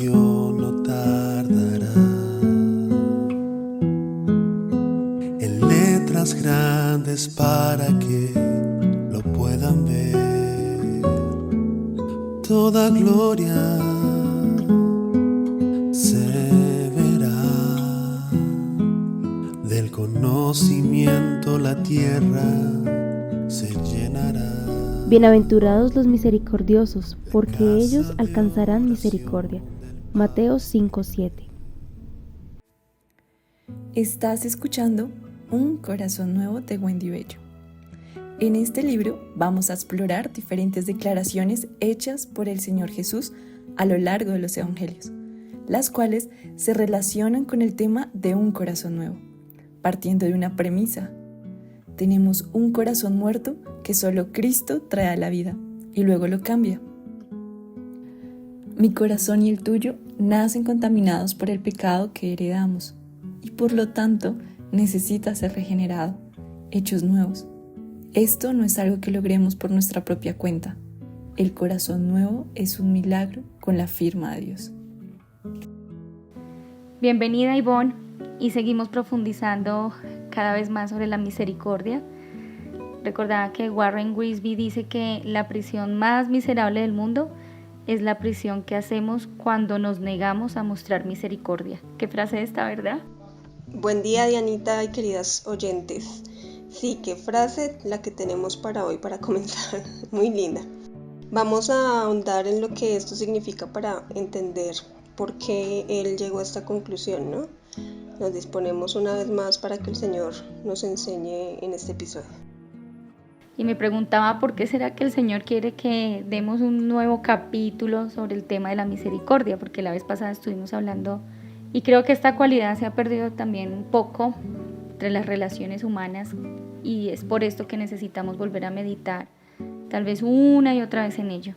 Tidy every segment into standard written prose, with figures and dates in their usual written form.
salvación no tardará. En letras grandes para que lo puedan ver. Toda gloria se verá. Del conocimiento la tierra se llenará. Bienaventurados los misericordiosos, porque ellos alcanzarán misericordia. Mateo 5:7. Estás escuchando Un Corazón Nuevo de Wendy Bello. En este libro vamos a explorar diferentes declaraciones hechas por el Señor Jesús a lo largo de los Evangelios, las cuales se relacionan con el tema de un corazón nuevo, partiendo de una premisa. Tenemos un corazón muerto que solo Cristo trae a la vida y luego lo cambia. Mi corazón y el tuyo nacen contaminados por el pecado que heredamos y por lo tanto necesita ser regenerado, hechos nuevos. Esto no es algo que logremos por nuestra propia cuenta. El corazón nuevo es un milagro con la firma de Dios. Bienvenida, Ivonne, y seguimos profundizando cada vez más sobre la misericordia. Recordaba que Warren Wiersbe dice que la prisión más miserable del mundo es la prisión que hacemos cuando nos negamos a mostrar misericordia. ¿Qué frase esta, verdad? Buen día, Dianita y queridas oyentes. Sí, qué frase la que tenemos para hoy para comenzar. Muy linda. Vamos a ahondar en lo que esto significa para entender por qué él llegó a esta conclusión, ¿no? Nos disponemos una vez más para que el Señor nos enseñe en este episodio. Y me preguntaba por qué será que el Señor quiere que demos un nuevo capítulo sobre el tema de la misericordia, porque la vez pasada estuvimos hablando y creo que esta cualidad se ha perdido también un poco entre las relaciones humanas y es por esto que necesitamos volver a meditar, tal vez una y otra vez en ello.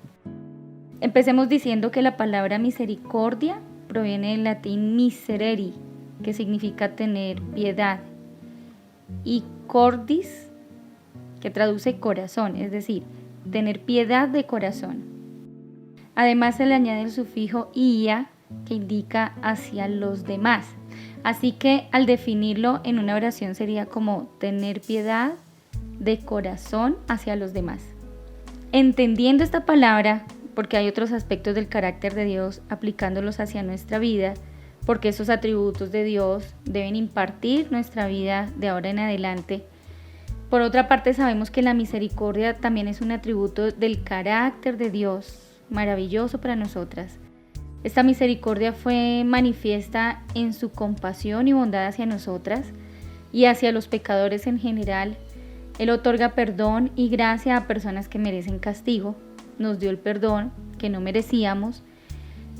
Empecemos diciendo que la palabra misericordia proviene del latín miserere, que significa tener piedad, y cordis, que traduce corazón, es decir, tener piedad de corazón. Además se le añade el sufijo ia, que indica hacia los demás. Así que al definirlo en una oración sería como tener piedad de corazón hacia los demás. Entendiendo esta palabra, porque hay otros aspectos del carácter de Dios aplicándolos hacia nuestra vida, porque esos atributos de Dios deben impartir nuestra vida de ahora en adelante. Por otra parte, sabemos que la misericordia también es un atributo del carácter de Dios, maravilloso para nosotras. Esta misericordia fue manifiesta en su compasión y bondad hacia nosotras y hacia los pecadores en general. Él otorga perdón y gracia a personas que merecen castigo. Nos dio el perdón que no merecíamos,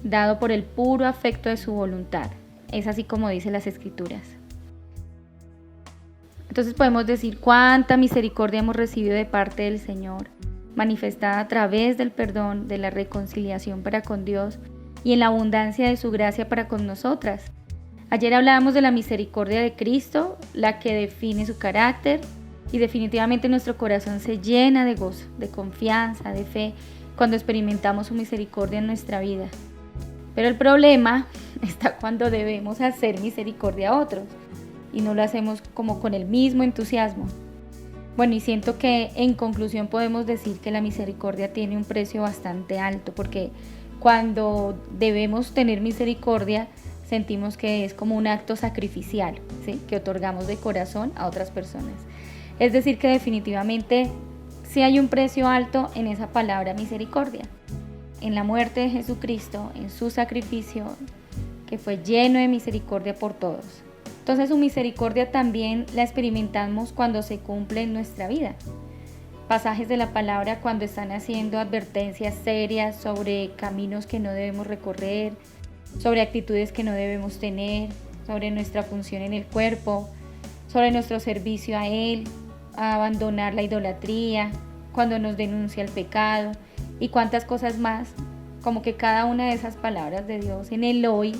dado por el puro afecto de su voluntad. Es así como dice las Escrituras. Entonces podemos decir cuánta misericordia hemos recibido de parte del Señor, manifestada a través del perdón, de la reconciliación para con Dios y en la abundancia de su gracia para con nosotras. Ayer hablábamos de la misericordia de Cristo, la que define su carácter, y definitivamente nuestro corazón se llena de gozo, de confianza, de fe, cuando experimentamos su misericordia en nuestra vida. Pero el problema está cuando debemos hacer misericordia a otros y no lo hacemos como con el mismo entusiasmo. Bueno, y siento que en conclusión podemos decir que la misericordia tiene un precio bastante alto, porque cuando debemos tener misericordia sentimos que es como un acto sacrificial, ¿sí?, que otorgamos de corazón a otras personas. Es decir, que definitivamente sí hay un precio alto en esa palabra misericordia. En la muerte de Jesucristo, en su sacrificio, que fue lleno de misericordia por todos. Entonces su misericordia también la experimentamos cuando se cumple en nuestra vida. Pasajes de la palabra cuando están haciendo advertencias serias sobre caminos que no debemos recorrer, sobre actitudes que no debemos tener, sobre nuestra función en el cuerpo, sobre nuestro servicio a Él, a abandonar la idolatría, cuando nos denuncia el pecado y cuantas cosas más, como que cada una de esas palabras de Dios en el hoy,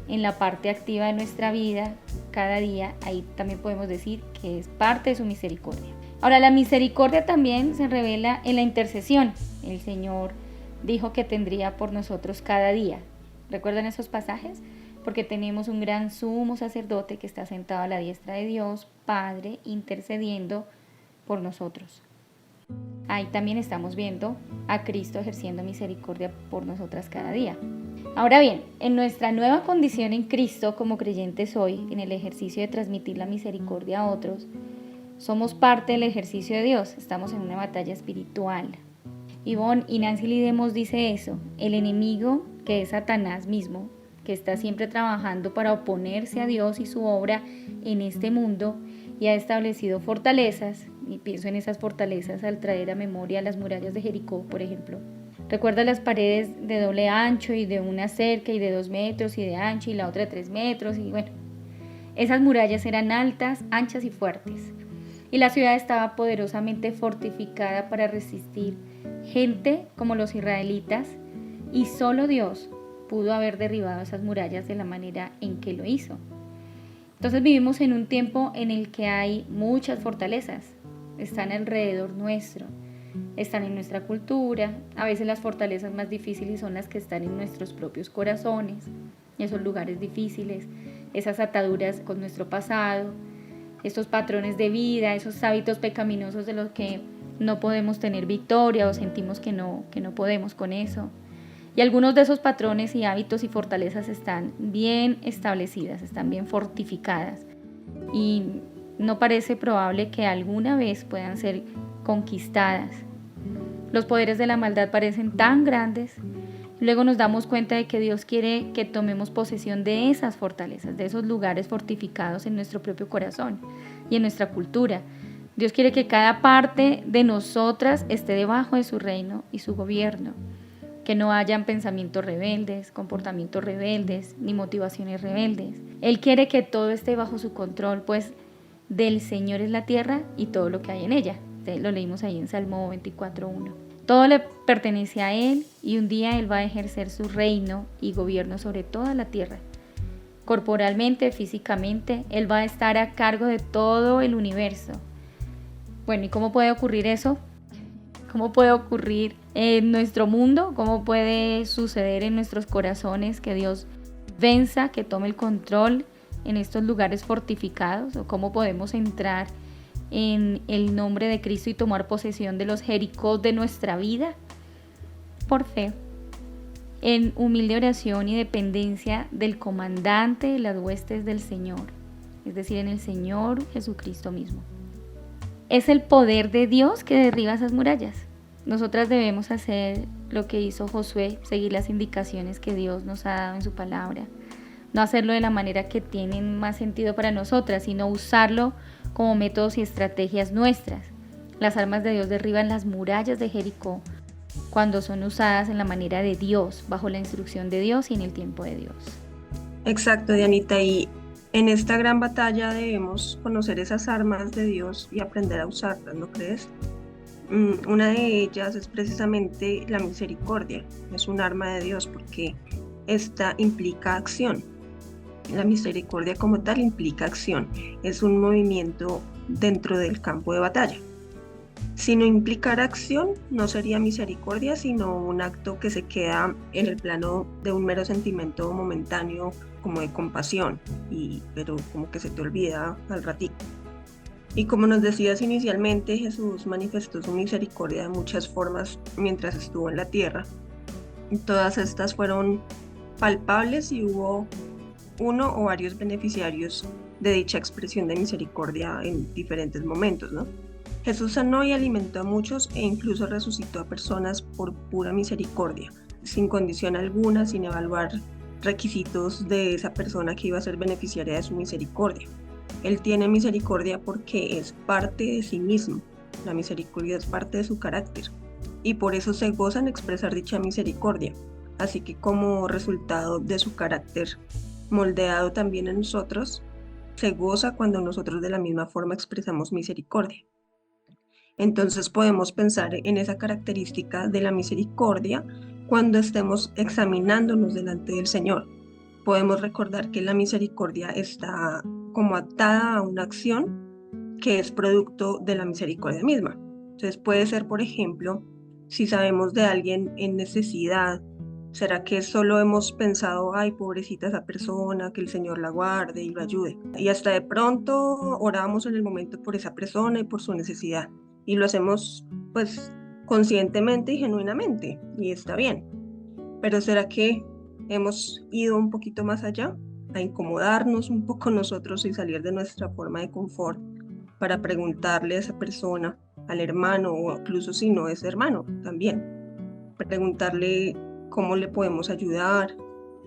en la parte activa de nuestra vida, cada día, ahí también podemos decir que es parte de su misericordia. Ahora, la misericordia también se revela en la intercesión. El Señor dijo que tendría por nosotros cada día. ¿Recuerdan esos pasajes? Porque tenemos un gran sumo sacerdote que está sentado a la diestra de Dios, Padre, intercediendo por nosotros. Ahí también estamos viendo a Cristo ejerciendo misericordia por nosotras cada día. Ahora bien, en nuestra nueva condición en Cristo como creyentes hoy, en el ejercicio de transmitir la misericordia a otros, somos parte del ejercicio de Dios, estamos en una batalla espiritual. Yvonne y Nancy Lee Demos dice eso, el enemigo, que es Satanás mismo, que está siempre trabajando para oponerse a Dios y su obra en este mundo y ha establecido fortalezas, y pienso en esas fortalezas al traer a memoria las murallas de Jericó, por ejemplo. Recuerda las paredes de doble ancho y de una cerca y de 2 metros y de ancho y la otra de 3 metros y bueno, esas murallas eran altas, anchas y fuertes y la ciudad estaba poderosamente fortificada para resistir gente como los israelitas y solo Dios pudo haber derribado esas murallas de la manera en que lo hizo. Entonces vivimos en un tiempo en el que hay muchas fortalezas, están alrededor nuestro, están en nuestra cultura, a veces las fortalezas más difíciles son las que están en nuestros propios corazones, esos lugares difíciles, esas ataduras con nuestro pasado, estos patrones de vida, esos hábitos pecaminosos de los que no podemos tener victoria o sentimos que no podemos con eso. Y algunos de esos patrones y hábitos y fortalezas están bien establecidas, están bien fortificadas y no parece probable que alguna vez puedan ser conquistadas. Los poderes de la maldad parecen tan grandes. Luego nos damos cuenta de que Dios quiere que tomemos posesión de esas fortalezas, de esos lugares fortificados en nuestro propio corazón y en nuestra cultura. Dios quiere que cada parte de nosotras esté debajo de su reino y su gobierno. Que no hayan pensamientos rebeldes, comportamientos rebeldes, ni motivaciones rebeldes. Él quiere que todo esté bajo su control, pues del Señor es la tierra y todo lo que hay en ella. Lo leímos ahí en Salmo 24:1. Todo le pertenece a Él y un día Él va a ejercer su reino y gobierno sobre toda la tierra. Corporalmente, físicamente, Él va a estar a cargo de todo el universo. Bueno, ¿y cómo puede ocurrir eso? ¿Cómo puede ocurrir en nuestro mundo? ¿Cómo puede suceder en nuestros corazones que Dios venza, que tome el control en estos lugares fortificados? ¿O cómo podemos entrar en el nombre de Cristo y tomar posesión de los Jericó de nuestra vida? Por fe, en humilde oración y dependencia del comandante de las huestes del Señor, es decir, en el Señor Jesucristo mismo. Es el poder de Dios que derriba esas murallas. Nosotras debemos hacer lo que hizo Josué, seguir las indicaciones que Dios nos ha dado en su palabra. No hacerlo de la manera que tienen más sentido para nosotras, sino usarlo como métodos y estrategias nuestras. Las armas de Dios derriban las murallas de Jericó cuando son usadas en la manera de Dios, bajo la instrucción de Dios y en el tiempo de Dios. Exacto, Dianita, y en esta gran batalla debemos conocer esas armas de Dios y aprender a usarlas, ¿no crees? Una de ellas es precisamente la misericordia. Es un arma de Dios porque esta implica acción. La misericordia como tal implica acción. Es un movimiento dentro del campo de batalla. Si no implicara acción, no sería misericordia, sino un acto que se queda en el plano de un mero sentimiento momentáneo, como de compasión, pero como que se te olvida al ratito. Y como nos decías inicialmente, Jesús manifestó su misericordia de muchas formas mientras estuvo en la tierra. Y todas estas fueron palpables y hubo uno o varios beneficiarios de dicha expresión de misericordia en diferentes momentos, ¿no? Jesús sanó y alimentó a muchos e incluso resucitó a personas por pura misericordia, sin condición alguna, sin evaluar requisitos de esa persona que iba a ser beneficiaria de su misericordia. Él tiene misericordia porque es parte de sí mismo. La misericordia es parte de su carácter y por eso se goza en expresar dicha misericordia. Así que como resultado de su carácter moldeado también en nosotros, se goza cuando nosotros de la misma forma expresamos misericordia. Entonces podemos pensar en esa característica de la misericordia cuando estemos examinándonos delante del Señor. Podemos recordar que la misericordia está como atada a una acción que es producto de la misericordia misma. Entonces puede ser, por ejemplo, si sabemos de alguien en necesidad ¿Será que solo hemos pensado, ay, pobrecita esa persona, que el Señor la guarde y lo ayude? Y hasta de pronto oramos en el momento por esa persona y por su necesidad. Y lo hacemos pues conscientemente y genuinamente, y está bien. Pero ¿será que hemos ido un poquito más allá? A incomodarnos un poco nosotros y salir de nuestra forma de confort para preguntarle a esa persona, al hermano, o incluso si no es hermano, también. Preguntarle cómo le podemos ayudar,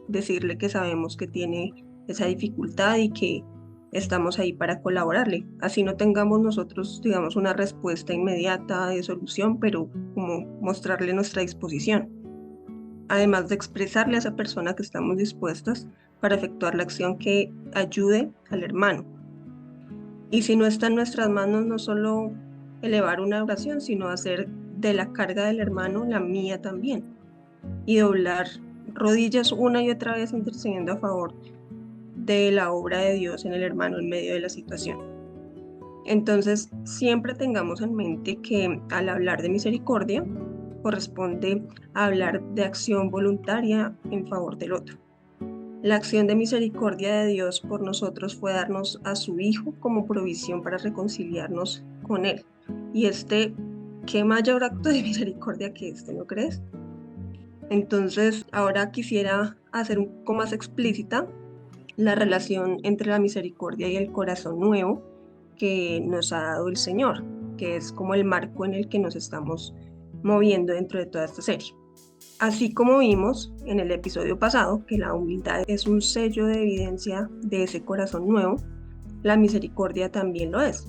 decirle que sabemos que tiene esa dificultad y que estamos ahí para colaborarle. Así no tengamos nosotros, digamos, una respuesta inmediata de solución, pero como mostrarle nuestra disposición. Además de expresarle a esa persona que estamos dispuestas para efectuar la acción que ayude al hermano. Y si no está en nuestras manos, no solo elevar una oración, sino hacer de la carga del hermano la mía también. Y doblar rodillas una y otra vez intercediendo a favor de la obra de Dios en el hermano en medio de la situación. Entonces, siempre tengamos en mente que al hablar de misericordia, corresponde a hablar de acción voluntaria en favor del otro. La acción de misericordia de Dios por nosotros fue darnos a su Hijo como provisión para reconciliarnos con Él. Y ¿qué mayor acto de misericordia que ¿no crees? Entonces, ahora quisiera hacer un poco más explícita la relación entre la misericordia y el corazón nuevo que nos ha dado el Señor, que es como el marco en el que nos estamos moviendo dentro de toda esta serie. Así como vimos en el episodio pasado que la humildad es un sello de evidencia de ese corazón nuevo, la misericordia también lo es,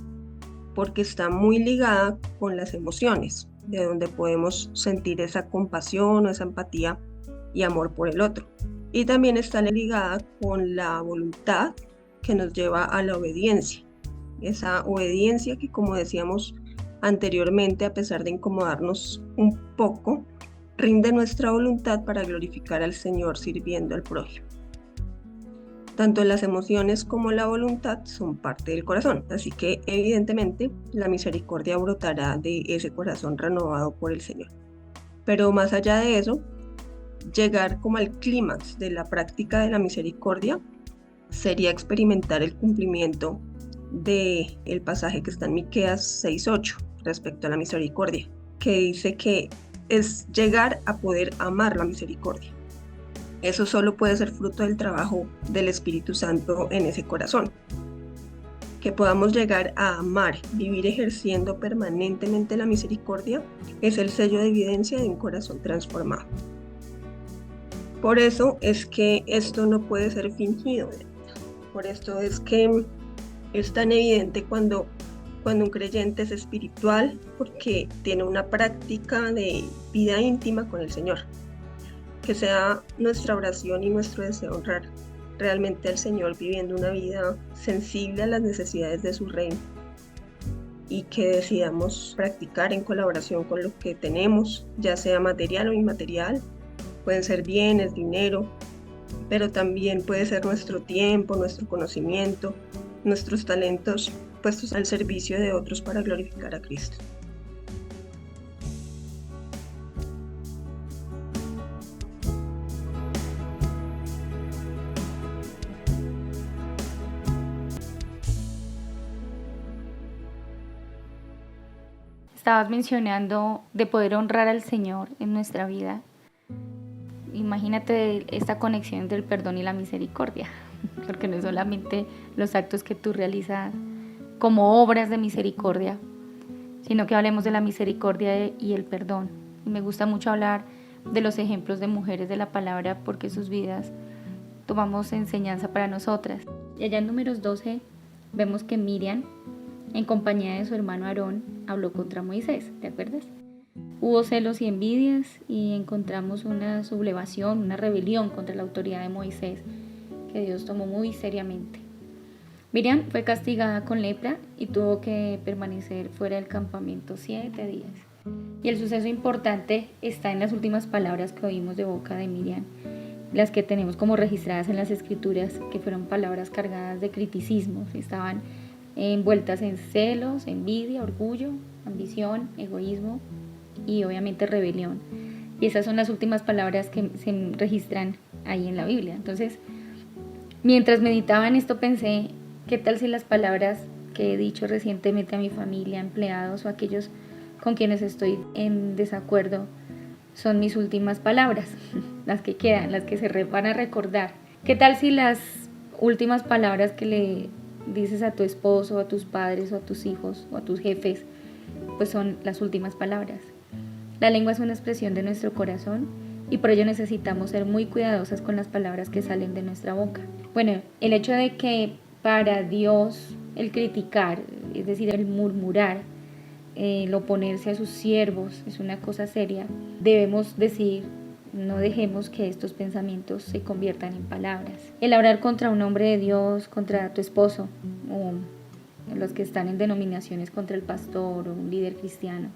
porque está muy ligada con las emociones, de donde podemos sentir esa compasión o esa empatía y amor por el otro. Y también está ligada con la voluntad que nos lleva a la obediencia. Esa obediencia que, como decíamos anteriormente, a pesar de incomodarnos un poco, rinde nuestra voluntad para glorificar al Señor sirviendo al prójimo. Tanto las emociones como la voluntad son parte del corazón, así que evidentemente la misericordia brotará de ese corazón renovado por el Señor. Pero más allá de eso, llegar como al clímax de la práctica de la misericordia sería experimentar el cumplimiento del pasaje que está en Miqueas 6:8 respecto a la misericordia, que dice que es llegar a poder amar la misericordia. Eso solo puede ser fruto del trabajo del Espíritu Santo en ese corazón. Que podamos llegar a amar, vivir ejerciendo permanentemente la misericordia, es el sello de evidencia de un corazón transformado. Por eso es que esto no puede ser fingido. Por esto es que es tan evidente cuando un creyente es espiritual, porque tiene una práctica de vida íntima con el Señor. Que sea nuestra oración y nuestro deseo honrar realmente al Señor viviendo una vida sensible a las necesidades de su reino, y que decidamos practicar en colaboración con lo que tenemos, ya sea material o inmaterial. Pueden ser bienes, dinero, pero también puede ser nuestro tiempo, nuestro conocimiento, nuestros talentos puestos al servicio de otros para glorificar a Cristo. Estabas mencionando de poder honrar al Señor en nuestra vida. Imagínate esta conexión entre el perdón y la misericordia, porque no es solamente los actos que tú realizas como obras de misericordia, sino que hablemos de la misericordia y el perdón. Y me gusta mucho hablar de los ejemplos de mujeres de la palabra, porque sus vidas tomamos enseñanza para nosotras. Y allá en Números 12 vemos que Miriam, en compañía de su hermano Aarón, habló contra Moisés, ¿te acuerdas? Hubo celos y envidias y encontramos una sublevación, una rebelión contra la autoridad de Moisés, que Dios tomó muy seriamente. Miriam fue castigada con lepra y tuvo que permanecer fuera del campamento 7 días. Y el suceso importante está en las últimas palabras que oímos de boca de Miriam, las que tenemos como registradas en las escrituras, que fueron palabras cargadas de criticismo. Estaban envueltas en celos, envidia, orgullo, ambición, egoísmo y obviamente rebelión. Y esas son las últimas palabras que se registran ahí en la Biblia. Entonces, mientras meditaba en esto pensé, ¿qué tal si las palabras que he dicho recientemente a mi familia, empleados o aquellos con quienes estoy en desacuerdo son mis últimas palabras, las que quedan, las que van a recordar? ¿Qué tal si las últimas palabras que le dices a tu esposo, a tus padres o a tus hijos o a tus jefes, pues son las últimas palabras? La lengua es una expresión de nuestro corazón y por ello necesitamos ser muy cuidadosas con las palabras que salen de nuestra boca. Bueno, el hecho de que para Dios el criticar, es decir, el murmurar, el oponerse a sus siervos es una cosa seria, debemos decir: no dejemos que estos pensamientos se conviertan en palabras. El hablar contra un hombre de Dios, contra tu esposo, o los que están en denominaciones contra el pastor o un líder cristiano,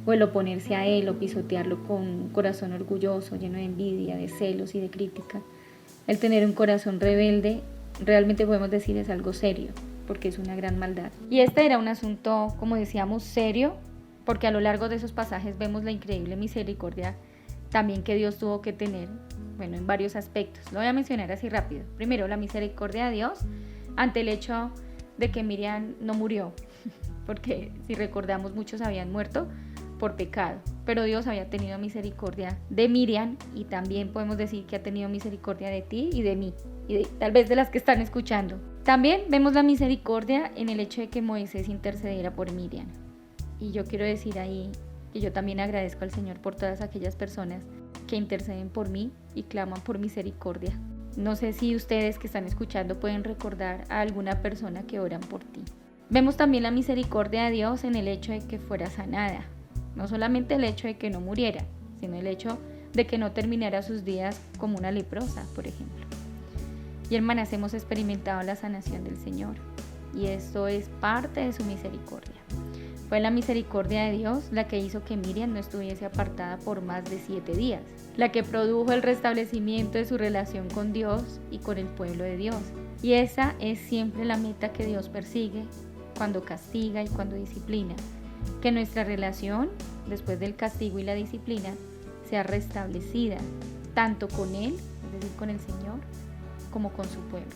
o el oponerse a él o pisotearlo con un corazón orgulloso, lleno de envidia, de celos y de crítica, el tener un corazón rebelde, realmente podemos decir es algo serio, porque es una gran maldad. Y este era un asunto, como decíamos, serio, porque a lo largo de esos pasajes vemos la increíble misericordia también que Dios tuvo que tener, bueno, en varios aspectos. Lo voy a mencionar así rápido. Primero, la misericordia de Dios ante el hecho de que Miriam no murió, porque si recordamos muchos habían muerto por pecado, pero Dios había tenido misericordia de Miriam y también podemos decir que ha tenido misericordia de ti y de mí, y tal vez de las que están escuchando. También vemos la misericordia en el hecho de que Moisés intercediera por Miriam. Y yo quiero decir ahí que yo también agradezco al Señor por todas aquellas personas que interceden por mí y claman por misericordia. No sé si ustedes que están escuchando pueden recordar a alguna persona que oran por ti. Vemos también la misericordia de Dios en el hecho de que fuera sanada. No solamente el hecho de que no muriera, sino el hecho de que no terminara sus días como una leprosa, por ejemplo. Y hermanas, hemos experimentado la sanación del Señor y esto es parte de su misericordia. Fue la misericordia de Dios la que hizo que Miriam no estuviese apartada por más de 7 días, la que produjo el restablecimiento de su relación con Dios y con el pueblo de Dios. Y esa es siempre la meta que Dios persigue cuando castiga y cuando disciplina, que nuestra relación, después del castigo y la disciplina, sea restablecida, tanto con Él, es decir, con el Señor, como con su pueblo.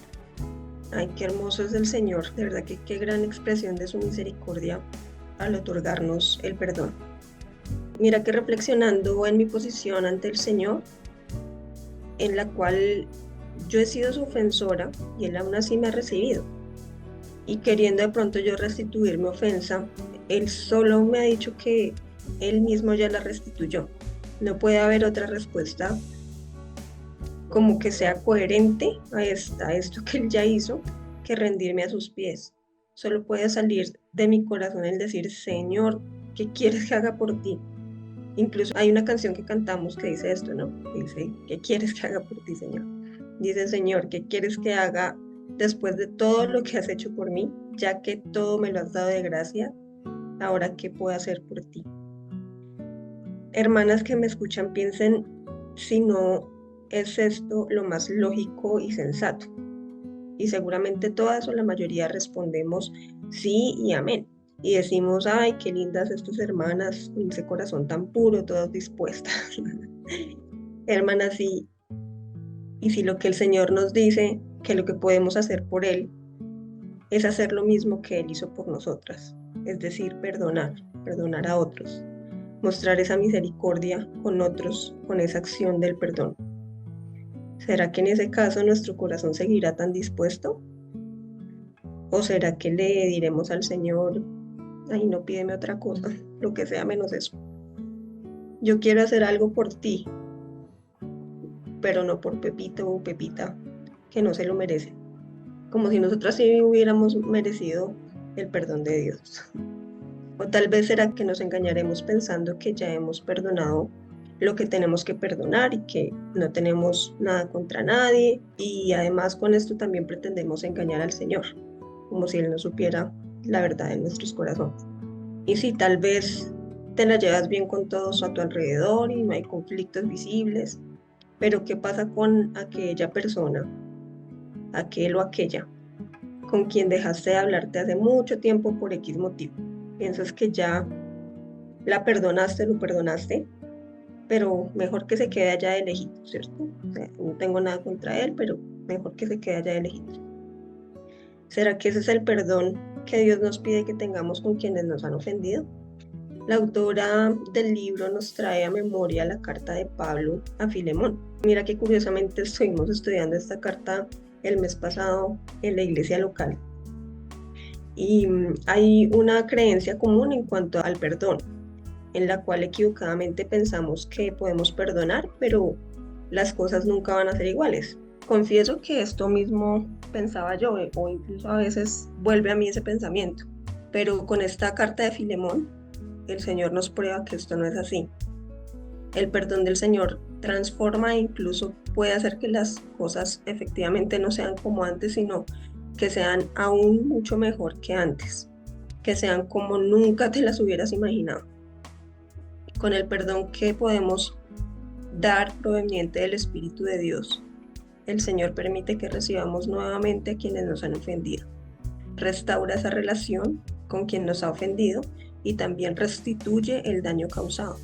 Ay, qué hermoso es el Señor, de verdad que qué gran expresión de su misericordia al otorgarnos el perdón. Mira que reflexionando en mi posición ante el Señor, en la cual yo he sido su ofensora y Él aún así me ha recibido, y queriendo de pronto yo restituir mi ofensa, Él solo me ha dicho que Él mismo ya la restituyó. No puede haber otra respuesta como que sea coherente a esto que Él ya hizo, que rendirme a sus pies. Solo puede salir de mi corazón el decir: Señor, ¿qué quieres que haga por ti? Incluso hay una canción que cantamos que dice esto, ¿no? Dice: ¿qué quieres que haga por ti, Señor? Dice: Señor, ¿qué quieres que haga después de todo lo que has hecho por mí? Ya que todo me lo has dado de gracia, ahora ¿qué puedo hacer por ti? Hermanas que me escuchan, piensen si no es esto lo más lógico y sensato. Y seguramente todas o la mayoría respondemos sí y amén. Y decimos: ay, qué lindas estas hermanas, con ese corazón tan puro, todas dispuestas. Hermanas, y si lo que el Señor nos dice, que lo que podemos hacer por Él, es hacer lo mismo que Él hizo por nosotras. Es decir, perdonar a otros. Mostrar esa misericordia con otros, con esa acción del perdón. ¿Será que en ese caso nuestro corazón seguirá tan dispuesto? ¿O será que le diremos al Señor: ay, no, pídeme otra cosa, lo que sea menos eso? Yo quiero hacer algo por ti, pero no por Pepito o Pepita, que no se lo merece. Como si nosotras sí hubiéramos merecido el perdón de Dios. O tal vez será que nos engañaremos pensando que ya hemos perdonado lo que tenemos que perdonar y que no tenemos nada contra nadie, y además con esto también pretendemos engañar al Señor, como si Él no supiera la verdad de nuestros corazones. Y si tal vez te la llevas bien con todos a tu alrededor y no hay conflictos visibles, pero ¿qué pasa con aquella persona, aquel o aquella, con quien dejaste de hablarte hace mucho tiempo por X motivo? ¿Piensas que ya la perdonaste, lo perdonaste? pero mejor que se quede allá de lejito, ¿cierto? O sea, no tengo nada contra él, pero mejor que se quede allá de lejito. ¿Será que ese es el perdón que Dios nos pide que tengamos con quienes nos han ofendido? La autora del libro nos trae a memoria la carta de Pablo a Filemón. Mira que curiosamente estuvimos estudiando esta carta el mes pasado en la iglesia local. Y hay una creencia común en cuanto al perdón, en la cual equivocadamente pensamos que podemos perdonar, pero las cosas nunca van a ser iguales. Confieso que esto mismo pensaba yo, o incluso a veces vuelve a mí ese pensamiento, pero con esta carta de Filemón, el Señor nos prueba que esto no es así. El perdón del Señor transforma e incluso puede hacer que las cosas efectivamente no sean como antes, sino que sean aún mucho mejor que antes, que sean como nunca te las hubieras imaginado. Con el perdón que podemos dar proveniente del Espíritu de Dios, el Señor permite que recibamos nuevamente a quienes nos han ofendido. Restaura esa relación con quien nos ha ofendido y también restituye el daño causado.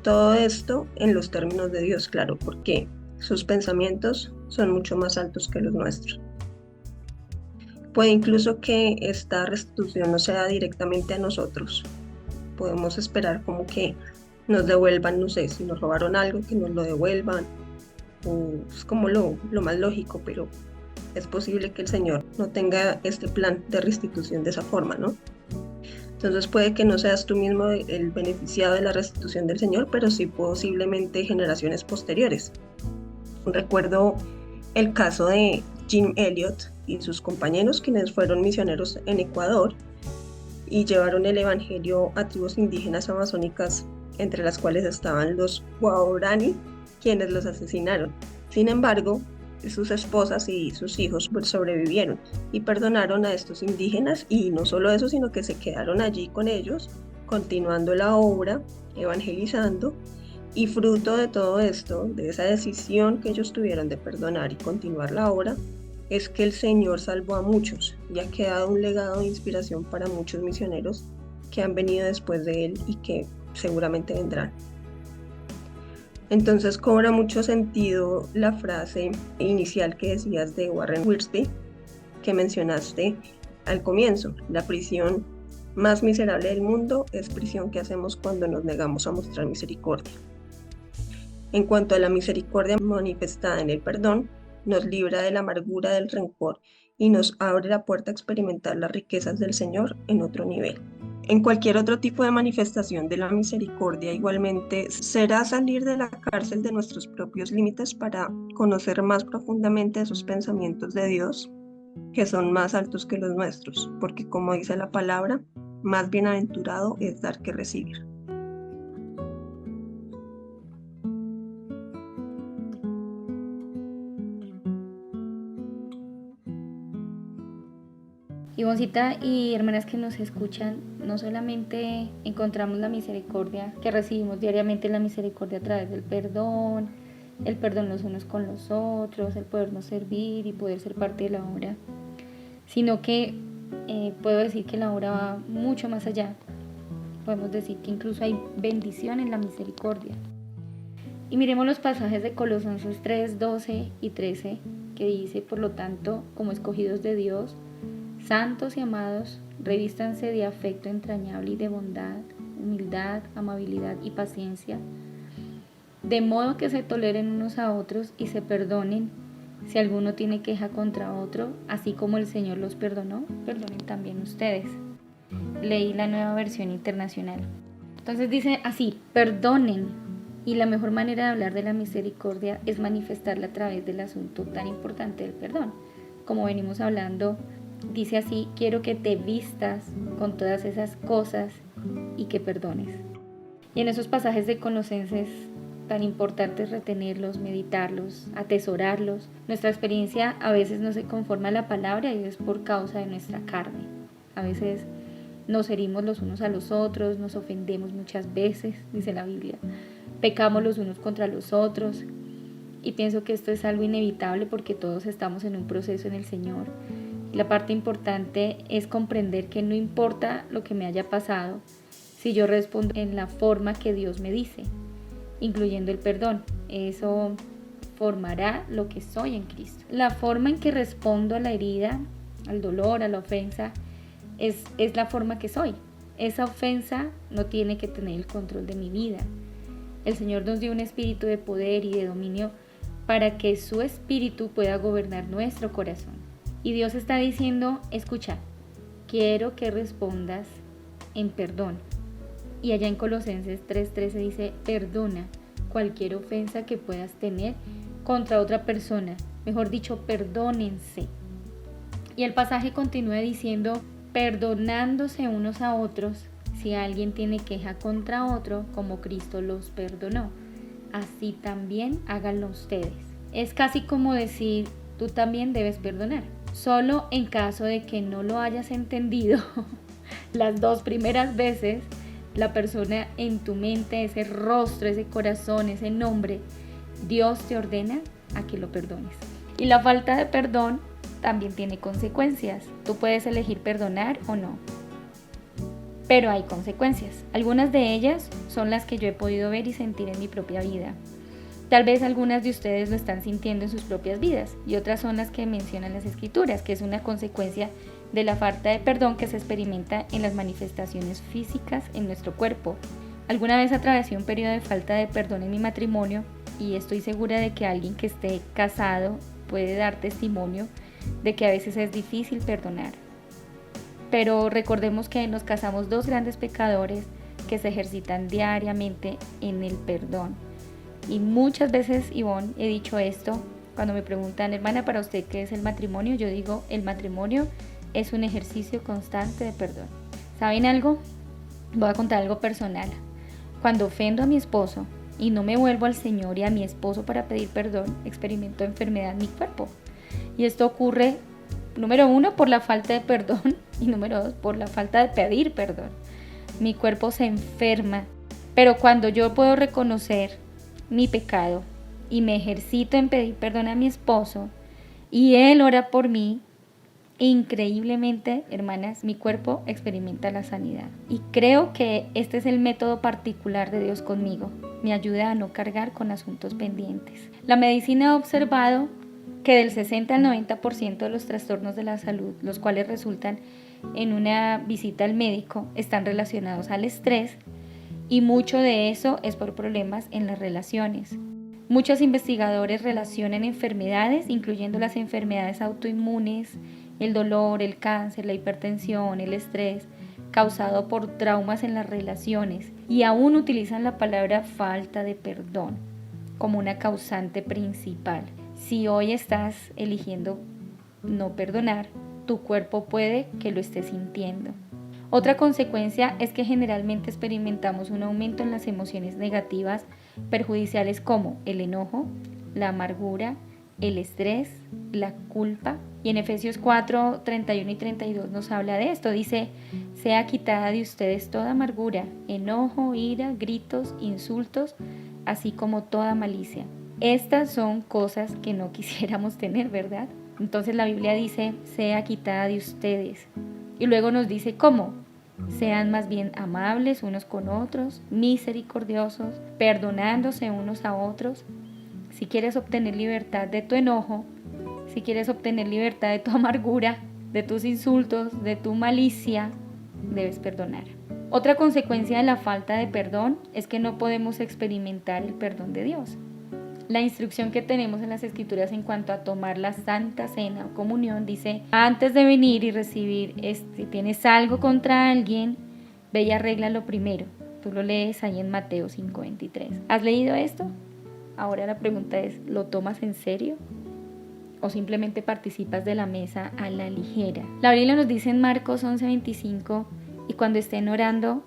Todo esto en los términos de Dios, claro, porque sus pensamientos son mucho más altos que los nuestros. Puede incluso que esta restitución no sea directamente a nosotros. Podemos esperar como que nos devuelvan, no sé, si nos robaron algo, que nos lo devuelvan. Es como lo más lógico, pero es posible que el Señor no tenga este plan de restitución de esa forma, ¿no? Entonces puede que no seas tú mismo el beneficiado de la restitución del Señor, pero sí posiblemente generaciones posteriores. Recuerdo el caso de Jim Elliot y sus compañeros, quienes fueron misioneros en Ecuador y llevaron el evangelio a tribus indígenas amazónicas, entre las cuales estaban los Guaraní, quienes los asesinaron. Sin embargo, sus esposas y sus hijos sobrevivieron y perdonaron a estos indígenas, y no solo eso, sino que se quedaron allí con ellos, continuando la obra, evangelizando, y fruto de todo esto, de esa decisión que ellos tuvieron de perdonar y continuar la obra, es que el Señor salvó a muchos y ha quedado un legado de inspiración para muchos misioneros que han venido después de él y que seguramente vendrán. Entonces cobra mucho sentido la frase inicial que decías de Warren Wiersbe, que mencionaste al comienzo: la prisión más miserable del mundo es prisión que hacemos cuando nos negamos a mostrar misericordia. En cuanto a la misericordia manifestada en el perdón, nos libra de la amargura del rencor y nos abre la puerta a experimentar las riquezas del Señor en otro nivel. En cualquier otro tipo de manifestación de la misericordia, igualmente, será salir de la cárcel de nuestros propios límites para conocer más profundamente esos pensamientos de Dios, que son más altos que los nuestros, porque como dice la palabra, más bienaventurado es dar que recibir. Ivoncita y hermanas que nos escuchan, no solamente encontramos la misericordia que recibimos diariamente, la misericordia a través del perdón, el perdón los unos con los otros, el podernos servir y poder ser parte de la obra, sino que puedo decir que la obra va mucho más allá. Podemos decir que incluso hay bendición en la misericordia. Y miremos los pasajes de Colosenses 3, 12 y 13, que dice: por lo tanto, como escogidos de Dios, santos y amados, revístanse de afecto entrañable y de bondad, humildad, amabilidad y paciencia, de modo que se toleren unos a otros y se perdonen si alguno tiene queja contra otro, así como el Señor los perdonó, perdonen también ustedes. Leí la Nueva Versión Internacional. Entonces dice así: perdonen, y la mejor manera de hablar de la misericordia es manifestarla a través del asunto tan importante del perdón. Como venimos hablando, dice así: quiero que te vistas con todas esas cosas y que perdones. Y en esos pasajes de Colosenses, tan importante es retenerlos, meditarlos, atesorarlos. Nuestra experiencia a veces no se conforma a la palabra y es por causa de nuestra carne. A veces nos herimos los unos a los otros, nos ofendemos muchas veces, dice la Biblia. Pecamos los unos contra los otros. Y pienso que esto es algo inevitable porque todos estamos en un proceso en el Señor. La parte importante es comprender que no importa lo que me haya pasado, si yo respondo en la forma que Dios me dice. incluyendo el perdón. Eso formará lo que soy en Cristo. La forma en que respondo a la herida, al dolor, a la ofensa, es la forma que soy. Esa ofensa no tiene que tener el control de mi vida. El Señor nos dio un espíritu de poder y de dominio para que su espíritu pueda gobernar nuestro corazón. Y Dios está diciendo, escucha, quiero que respondas en perdón. Y allá en Colosenses 3:13 dice, perdona cualquier ofensa que puedas tener contra otra persona. Mejor dicho, perdónense. Y el pasaje continúa diciendo, perdonándose unos a otros, si alguien tiene queja contra otro, como Cristo los perdonó, así también háganlo ustedes. Es casi como decir, tú también debes perdonar. Solo en caso de que no lo hayas entendido, las 2 primeras veces, la persona en tu mente, ese rostro, ese corazón, ese nombre, Dios te ordena a que lo perdones. Y la falta de perdón también tiene consecuencias. Tú puedes elegir perdonar o no, pero hay consecuencias. Algunas de ellas son las que yo he podido ver y sentir en mi propia vida. Tal vez algunas de ustedes lo están sintiendo en sus propias vidas y otras son las que mencionan las Escrituras, que es una consecuencia de la falta de perdón que se experimenta en las manifestaciones físicas en nuestro cuerpo. Alguna vez atravesé un periodo de falta de perdón en mi matrimonio y estoy segura de que alguien que esté casado puede dar testimonio de que a veces es difícil perdonar. Pero recordemos que nos casamos 2 grandes pecadores que se ejercitan diariamente en el perdón. Y muchas veces, Ivonne, he dicho esto, cuando me preguntan, hermana, ¿para usted qué es el matrimonio? Yo digo, el matrimonio es un ejercicio constante de perdón. ¿Saben algo? Voy a contar algo personal. Cuando ofendo a mi esposo y no me vuelvo al Señor y a mi esposo para pedir perdón, experimento enfermedad en mi cuerpo. Y esto ocurre, número 1, por la falta de perdón y número 2, por la falta de pedir perdón. Mi cuerpo se enferma, pero cuando yo puedo reconocer mi pecado y me ejercito en pedir perdón a mi esposo y él ora por mí, increíblemente, hermanas, mi cuerpo experimenta la sanidad. Y creo que este es el método particular de Dios conmigo. Me ayuda a no cargar con asuntos pendientes. La medicina ha observado que del 60 al 90% de los trastornos de la salud, los cuales resultan en una visita al médico, están relacionados al estrés y mucho de eso es por problemas en las relaciones. Muchos investigadores relacionan enfermedades, incluyendo las enfermedades autoinmunes, el dolor, el cáncer, la hipertensión, el estrés, causado por traumas en las relaciones, y aún utilizan la palabra falta de perdón como una causante principal. Si hoy estás eligiendo no perdonar, tu cuerpo puede que lo esté sintiendo. Otra consecuencia es que generalmente experimentamos un aumento en las emociones negativas perjudiciales como el enojo, la amargura, el estrés, la culpa. Y en Efesios 4, 31 y 32 nos habla de esto. Dice, sea quitada de ustedes toda amargura, enojo, ira, gritos, insultos, así como toda malicia. Estas son cosas que no quisiéramos tener, ¿verdad? Entonces la Biblia dice, sea quitada de ustedes. Y luego nos dice, ¿cómo? Sean más bien amables unos con otros, misericordiosos, perdonándose unos a otros. Si quieres obtener libertad de tu enojo, si quieres obtener libertad de tu amargura, de tus insultos, de tu malicia, debes perdonar. Otra consecuencia de la falta de perdón es que no podemos experimentar el perdón de Dios. La instrucción que tenemos en las Escrituras en cuanto a tomar la Santa Cena o comunión dice, antes de venir y recibir, si tienes algo contra alguien, ve y arréglalo primero. Tú lo lees ahí en Mateo 5:23. ¿Has leído esto? Ahora la pregunta es, ¿lo tomas en serio? ¿O simplemente participas de la mesa a la ligera? La Biblia nos dice en Marcos 11:25, y cuando estén orando,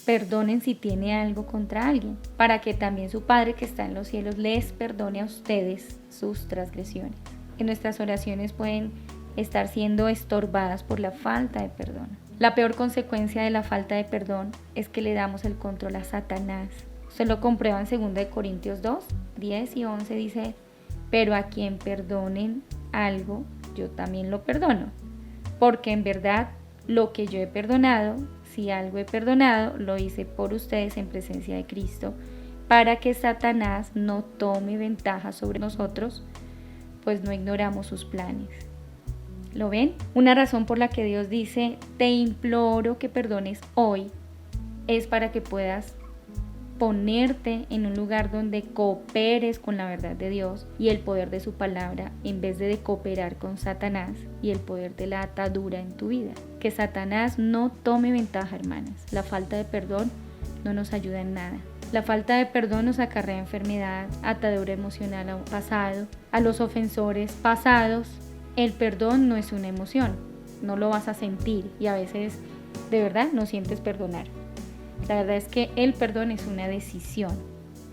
perdonen si tiene algo contra alguien, para que también su Padre que está en los cielos les perdone a ustedes sus transgresiones. Que nuestras oraciones pueden estar siendo estorbadas por la falta de perdón. La peor consecuencia de la falta de perdón es que le damos el control a Satanás. Se lo comprueba en 2 Corintios 2, 10 y 11 dice, pero a quien perdonen algo, yo también lo perdono, porque en verdad lo que yo he perdonado, si algo he perdonado, lo hice por ustedes en presencia de Cristo, para que Satanás no tome ventaja sobre nosotros, pues no ignoramos sus planes. ¿Lo ven? Una razón por la que Dios dice, te imploro que perdones hoy, es para que puedas ponerte en un lugar donde cooperes con la verdad de Dios y el poder de su palabra, en vez de cooperar con Satanás y el poder de la atadura en tu vida. Que Satanás no tome ventaja, hermanas. La falta de perdón no nos ayuda en nada. La falta de perdón nos acarrea enfermedad, atadura emocional al pasado, a los ofensores pasados. El perdón no es una emoción, no lo vas a sentir y a veces de verdad no sientes perdonar. La verdad es que el perdón es una decisión.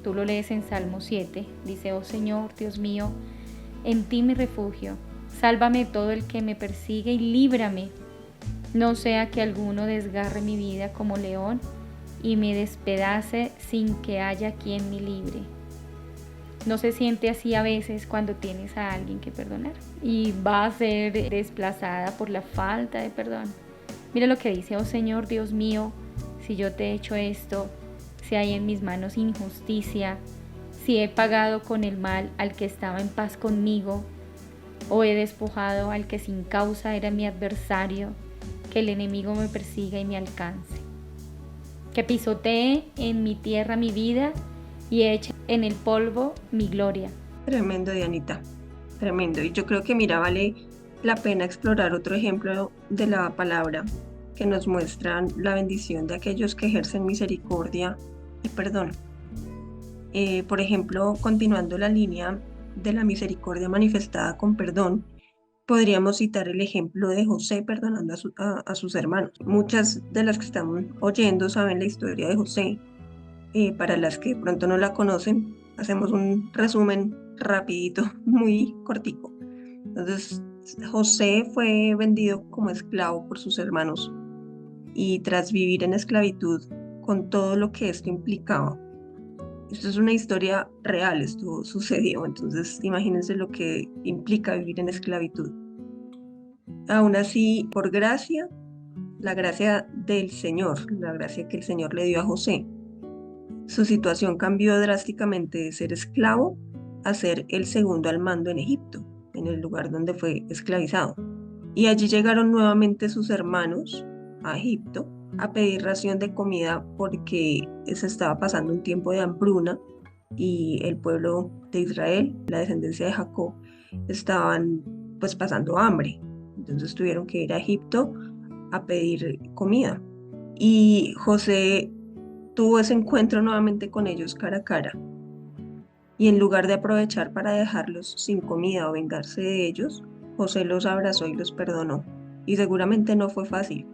Tú lo lees en Salmo 7, dice, oh Señor, Dios mío, en ti me refugio, sálvame todo el que me persigue y líbrame. No sea que alguno desgarre mi vida como león y me despedace sin que haya quien me libre. ¿No se siente así a veces cuando tienes a alguien que perdonar y va a ser desplazada por la falta de perdón? Mira lo que dice, oh Señor, Dios mío, si yo te he hecho esto, si hay en mis manos injusticia, si he pagado con el mal al que estaba en paz conmigo, o he despojado al que sin causa era mi adversario, que el enemigo me persiga y me alcance, que pisotee en mi tierra mi vida y eche en el polvo mi gloria. Tremendo, Dianita, tremendo. Y yo creo que, mira, vale la pena explorar otro ejemplo de la palabra que nos muestran la bendición de aquellos que ejercen misericordia y perdón. Por ejemplo, continuando la línea de la misericordia manifestada con perdón, podríamos citar el ejemplo de José perdonando a sus hermanos. Muchas de las que están oyendo saben la historia de José. Para las que de pronto no la conocen, hacemos un resumen rapidito, muy cortico. Entonces, José fue vendido como esclavo por sus hermanos y tras vivir en esclavitud con todo lo que esto implicaba. Esto es una historia real, esto sucedió, entonces imagínense lo que implica vivir en esclavitud. Aún así, por gracia, la gracia del Señor, la gracia que el Señor le dio a José, su situación cambió drásticamente de ser esclavo a ser el segundo al mando en Egipto, en el lugar donde fue esclavizado. Y allí llegaron nuevamente sus hermanos a Egipto a pedir ración de comida porque se estaba pasando un tiempo de hambruna y el pueblo de Israel, la descendencia de Jacob, estaban pues pasando hambre. Entonces tuvieron que ir a Egipto a pedir comida. Y José tuvo ese encuentro nuevamente con ellos cara a cara. Y en lugar de aprovechar para dejarlos sin comida o vengarse de ellos, José los abrazó y los perdonó. Y seguramente no fue fácil.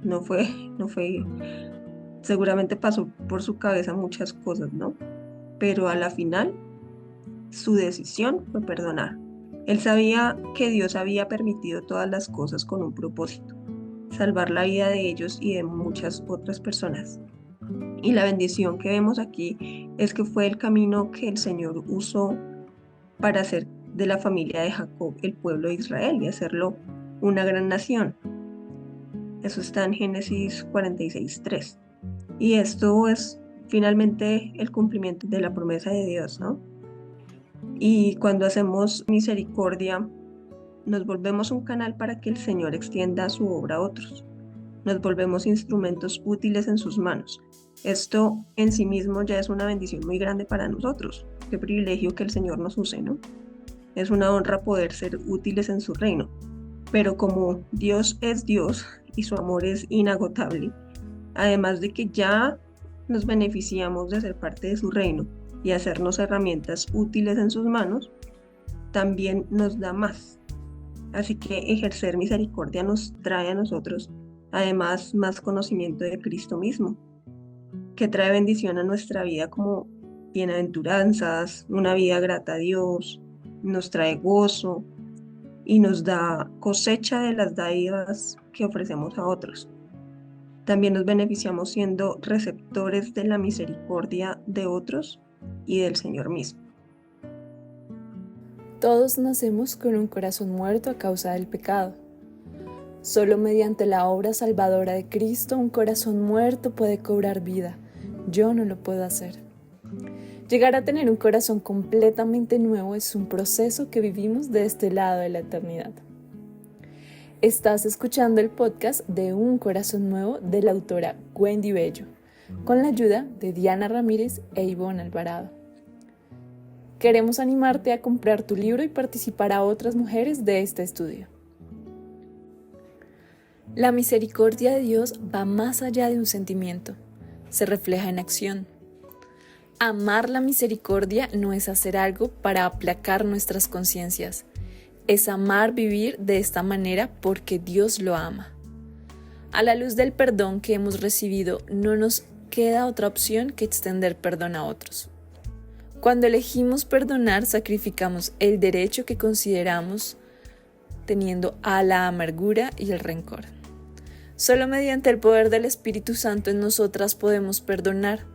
No fue, seguramente pasó por su cabeza muchas cosas, ¿no? Pero a la final, su decisión fue perdonar. Él sabía que Dios había permitido todas las cosas con un propósito, salvar la vida de ellos y de muchas otras personas. Y la bendición que vemos aquí es que fue el camino que el Señor usó para hacer de la familia de Jacob el pueblo de Israel y hacerlo una gran nación. Eso está en Génesis 46:3. Y esto es finalmente el cumplimiento de la promesa de Dios, ¿no? Y cuando hacemos misericordia, nos volvemos un canal para que el Señor extienda su obra a otros. Nos volvemos instrumentos útiles en sus manos. Esto en sí mismo ya es una bendición muy grande para nosotros. Qué privilegio que el Señor nos use, ¿no? Es una honra poder ser útiles en su reino. Pero como Dios es Dios y su amor es inagotable, además de que ya nos beneficiamos de ser parte de su reino y hacernos herramientas útiles en sus manos, también nos da más. Así que ejercer misericordia nos trae a nosotros además más conocimiento de Cristo mismo, que trae bendición a nuestra vida como bienaventuranzas, una vida grata a Dios, nos trae gozo y nos da cosecha de las dádivas que ofrecemos a otros. También nos beneficiamos siendo receptores de la misericordia de otros y del Señor mismo. Todos nacemos con un corazón muerto a causa del pecado. Solo mediante la obra salvadora de Cristo un corazón muerto puede cobrar vida. Yo no lo puedo hacer. Llegar a tener un corazón completamente nuevo es un proceso que vivimos de este lado de la eternidad. Estás escuchando el podcast de Un Corazón Nuevo de la autora Wendy Bello, con la ayuda de Diana Ramírez e Ivonne Alvarado. Queremos animarte a comprar tu libro y participar a otras mujeres de este estudio. La misericordia de Dios va más allá de un sentimiento, se refleja en acción. Amar la misericordia no es hacer algo para aplacar nuestras conciencias, es amar vivir de esta manera porque Dios lo ama. A la luz del perdón que hemos recibido, no nos queda otra opción que extender perdón a otros. Cuando elegimos perdonar, sacrificamos el derecho que consideramos teniendo a la amargura y el rencor. Solo mediante el poder del Espíritu Santo en nosotras podemos perdonar,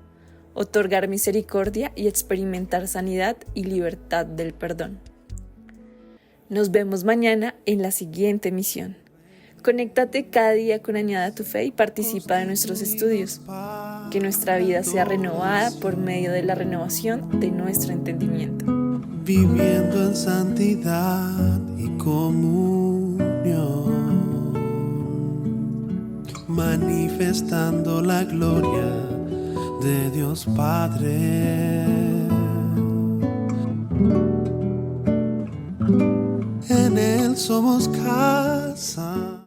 otorgar misericordia y experimentar sanidad y libertad del perdón. Nos vemos mañana en la siguiente emisión. Conéctate cada día con Añada tu Fe y participa de nuestros estudios. Que nuestra vida sea renovada por medio de la renovación de nuestro entendimiento. Viviendo en santidad y comunión, manifestando la gloria de Dios Padre. En Él somos casa.